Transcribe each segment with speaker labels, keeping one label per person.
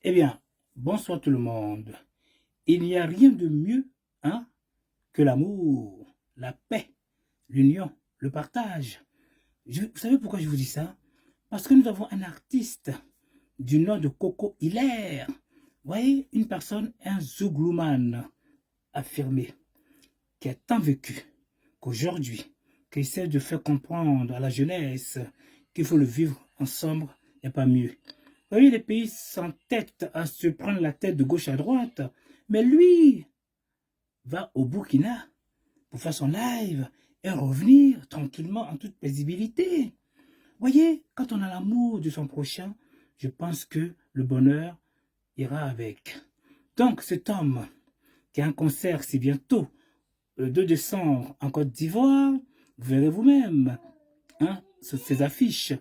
Speaker 1: Eh bien, bonsoir tout le monde. Il n'y a rien de mieux hein, que l'amour, la paix, l'union, le partage. Vous savez pourquoi je vous dis ça? Parce que nous avons un artiste du nom de Coco Hilaire. Vous voyez, une personne, un zouglouman affirmé, qui a tant vécu qu'aujourd'hui, qui essaie de faire comprendre à la jeunesse qu'il faut le vivre ensemble, il n'y a pas mieux. Vous voyez, les pays s'entêtent à se prendre la tête de gauche à droite, mais lui va au Burkina pour faire son live et revenir tranquillement en toute paisibilité. Vous voyez, quand on a l'amour de son prochain, je pense que le bonheur ira avec. Donc cet homme qui a un concert si bientôt, le 2 décembre en Côte d'Ivoire, vous verrez vous-même hein, ces affiches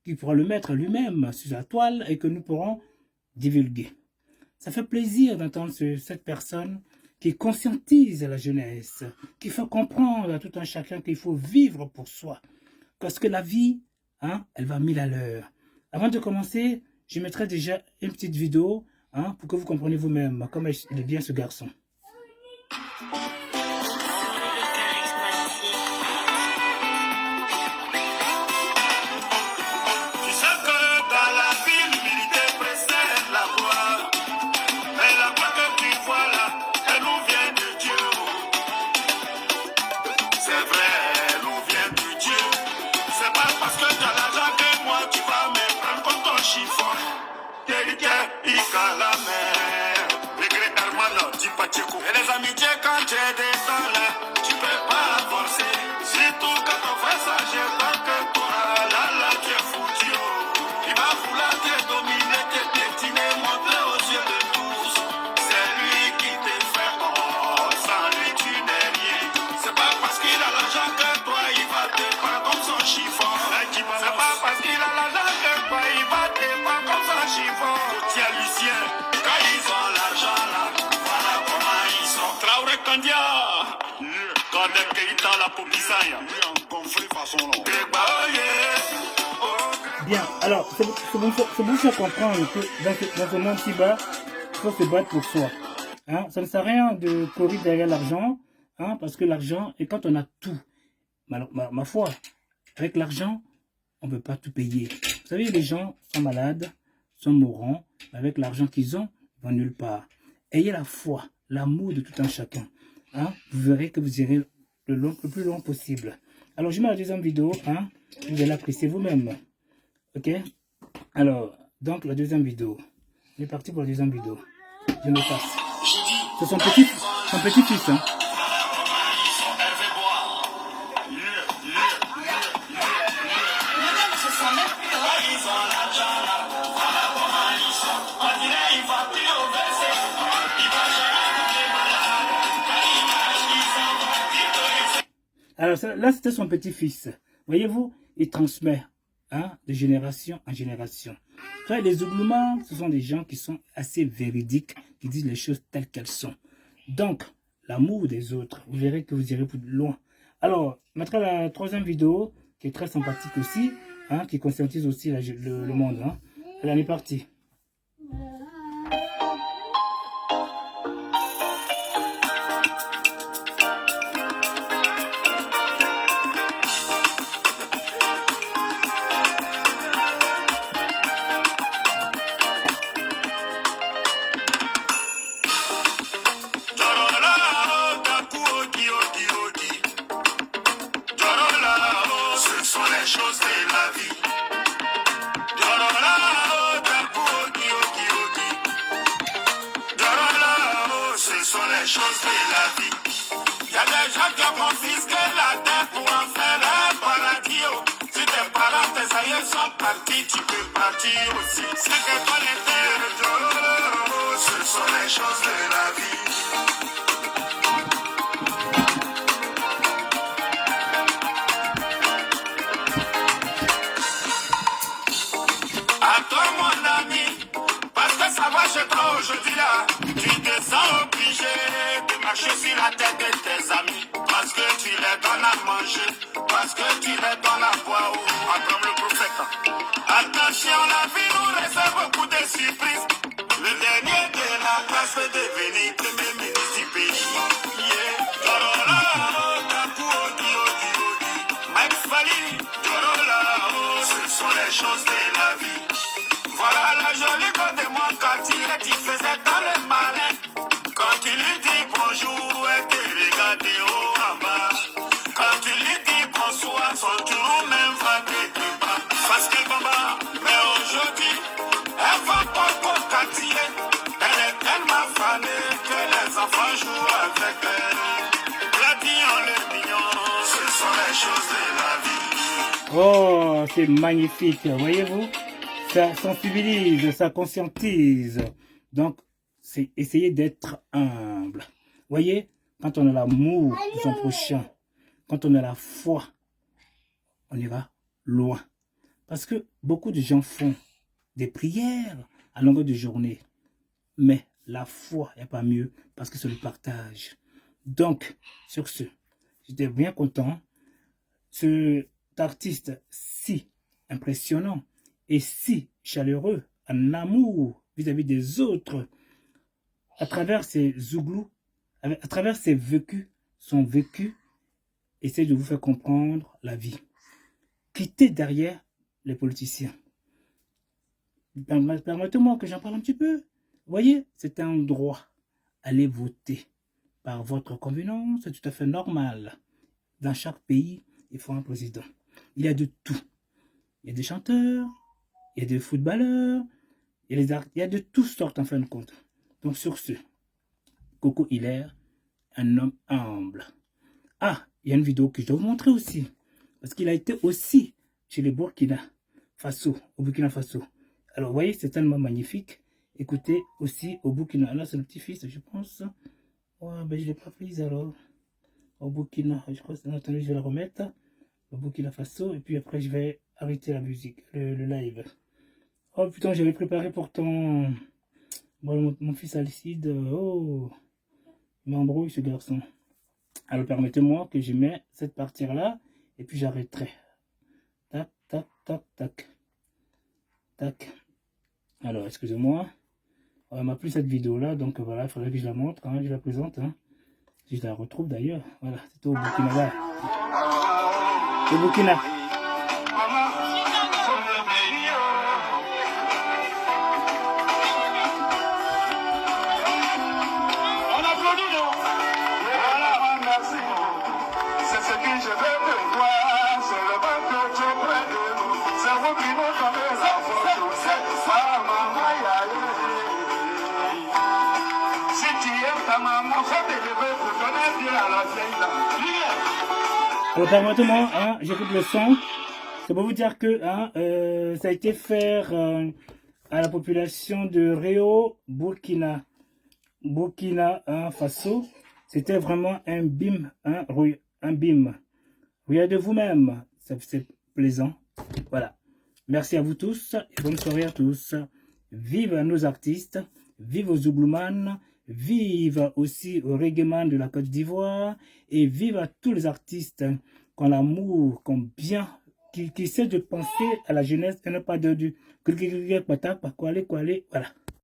Speaker 1: qu'il pourra le mettre lui-même sur la toile et que nous pourrons divulguer. Ça fait plaisir d'entendre cette personne qui conscientise la jeunesse, qui fait comprendre à tout un chacun qu'il faut vivre pour soi. Parce que la vie, hein, elle va 1000 à l'heure. Avant de commencer, je mettrai déjà une petite vidéo hein, pour que vous compreniez vous-même comment il est bien ce garçon.
Speaker 2: Et les amitiés quand tu es désolé, tu peux pas forcer. Surtout quand on fait ça, j'ai peur que toi, là, tu es foutu. Il va vouloir te dominer, te piétiner, montrer aux yeux de tous. C'est lui qui te fait sans lui tu n'es rien. C'est pas parce qu'il a l'argent que toi, il va te prendre comme son chiffon. C'est pas parce qu'il a l'argent que toi, il va te prendre comme son chiffon. Tiens Lucien, quand ils ont l'argent là, voilà comment ils sont. Traoré Kandia, Kadek Keita la Popisaya,
Speaker 1: Bien, alors, c'est pour ça comprendre que dans ce monde si bas, il faut se battre pour soi. Hein? Ça ne sert à rien de courir derrière l'argent, hein, parce que l'argent, et quand on a tout, ma foi, avec l'argent, on ne peut pas tout payer. Vous savez, les gens sont malades, sont mourants, avec l'argent qu'ils ont, ils vont nulle part. Ayez la foi, l'amour de tout un chacun. Hein? Vous verrez que vous irez le plus loin possible. Alors, je mets la deuxième vidéo, hein? Vous allez l'apprécier vous-même. Ok? Alors, donc la deuxième vidéo. On est parti pour la deuxième vidéo. Je me passe. C'est son petit-fils, hein? Alors là, c'était son petit-fils. Voyez-vous, il transmet hein, de génération en génération. Les Zougloumans, ce sont des gens qui sont assez véridiques, qui disent les choses telles qu'elles sont. Donc, l'amour des autres, vous verrez que vous irez plus loin. Alors, je mettrai la troisième vidéo, qui est très sympathique aussi, hein, qui conscientise aussi le monde. Hein. Elle en est partie.
Speaker 2: Choses de la vie. Ce sont les choses de la vie. Il y a des gens qui ont confisqué la terre pour en faire un paradis. Si tes parents, tes aïeux sont partis, tu peux partir aussi. C'est que toi les terres, ce sont les choses de la vie. Aujourd'hui là, tu te sens obligé de marcher sur la tête de tes amis. Parce que tu les donnes à manger, parce que tu les donnes à boire. Comme le prophète. Attention, la vie nous réserve beaucoup de surprises. Le fait devenir premier ministre du pays. Yeah. Dorola, Taku, Odi, Odi, Odi. Mike Fali, Dorola, ce sont les choses de la vie. Voilà la jolie côté moi quand il faisait dans le malin. Quand il lui dit bonjour, et qu'il regarde haut en bas. Quand il lui dit bonsoir, son tour même va te bas. Parce qu'elle va, mais aujourd'hui, elle va pas au quartier. Elle est tellement fanée que les enfants jouent avec elle. Gladillon le mignon, ce sont les choses de la vie.
Speaker 1: Oh, c'est magnifique, voyez-vous? Ça sensibilise, ça conscientise. Donc, c'est essayer d'être humble. Voyez, quand on a l'amour de son prochain, quand on a la foi, on ira loin. Parce que beaucoup de gens font des prières à longueur de journée. Mais la foi n'est pas mieux parce que c'est le partage. Donc, sur ce, j'étais bien content. Cet artiste si impressionnant et si chaleureux, en amour vis-à-vis des autres, à travers ses zouglous, à travers ses vécus, son vécu, essaie de vous faire comprendre la vie. Quittez derrière les politiciens. Permettez-moi que j'en parle un petit peu. Vous voyez, c'est un droit. Allez voter par votre convenance, c'est tout à fait normal. Dans chaque pays, il faut un président. Il y a de tout. Il y a des chanteurs, il y a des footballeurs, il y a de toutes sortes en fin de compte. Donc sur ce, Coco Hilaire, un homme humble. Ah, il y a une vidéo que je dois vous montrer aussi. Parce qu'il a été aussi chez les Burkina Faso, au Burkina Faso. Alors, vous voyez, c'est tellement magnifique. Écoutez aussi au Burkina. Là, c'est le petit-fils, je pense. Ouais, ben, je ne l'ai pas prise alors. Au Burkina, je crois que attendez, je vais la remettre. Au Burkina Faso. Et puis après, je vais arrêter la musique, le live. Oh putain, j'avais préparé pourtant. Bon, mon fils Alcide. Oh, il m'embrouille ce garçon. Alors, permettez-moi que je mets cette partie-là. Et puis, j'arrêterai. Tac, tac, tac, tac. Tac. Alors, excusez-moi. On m'a plu cette vidéo-là. Donc, voilà, il faudrait que je la montre. Hein, je la présente. Hein. Si je la retrouve d'ailleurs. Voilà, c'était au Burkina. Voilà. Au Burkina. Alors permettez-moi, hein, j'écoute le son. C'est pour vous dire que hein, ça a été fait à la population de Réo, Burkina Faso. C'était vraiment un bim, hein, un bim. Regardez vous-même, c'est plaisant. Voilà. Merci à vous tous et bonne soirée à tous. Vive nos artistes, vive aux Zoublouman, vive aussi au reggaeman de la Côte d'Ivoire et vive à tous les artistes qui ont l'amour, qui ont bien, qui essaient de penser à la jeunesse et non pas de du voilà.